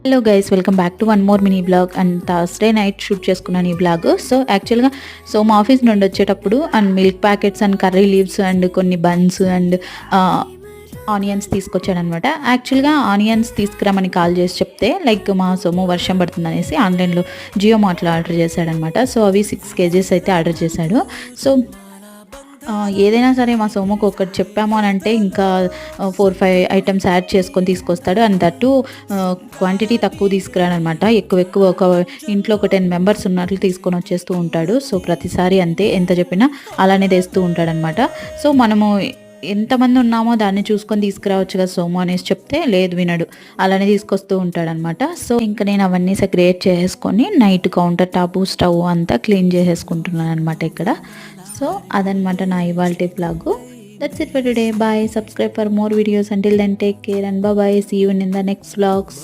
Hello guys, welcome back to one more mini blog. And Thursday night shoot చేసుకున్నాను ఈ blog. So యాక్చువల్గా మా office నుండి వచ్చేటప్పుడు and milk packets and curry leaves and కొన్ని buns and onions తీసుకొచ్చాడనమాట. యాక్చువల్గా onions తీసుకురామని call చేసి చెప్తే మా సోము వర్షం పడుతుంది అనేసి ఆన్లైన్లో జియో మార్ట్లో ఆర్డర్ చేశాడనమాట. సో అవి 6 kgs అయితే ఆర్డర్ చేశాడు. సో ఏదైనా సరే మా సోముకు ఒకటి చెప్పాము అని అంటే ఇంకా 4-5 ఐటమ్స్ యాడ్ చేసుకొని తీసుకొస్తాడు. అండ్ దట్టు క్వాంటిటీ తక్కువ తీసుకురాడనమాట. ఎక్కువ ఒక ఇంట్లో ఒక 10 మెంబర్స్ ఉన్నట్లు తీసుకొని వచ్చేస్తూ ఉంటాడు. సో ప్రతిసారి అంతే, ఎంత చెప్పినా అలానే తెస్తూ ఉంటాడనమాట. సో మనము ఎంతమంది ఉన్నామో దాన్ని చూసుకొని తీసుకురావచ్చు కదా సోము అనేసి చెప్తే లేదు, వినడు, అలానే తీసుకొస్తూ ఉంటాడనమాట. సో ఇంకా నేను అవన్నీ సెగ్రిగేట్ చేసుకొని నైట్ కౌంటర్ టాప్ స్టవ్ అంతా క్లీన్ చేసేసుకుంటున్నాను అనమాట ఇక్కడ. సో అదనమాట నా ఇవాల్టి blog. That's it for today. Bye. Subscribe for more videos. Until then take care and bye. See you in the next vlogs.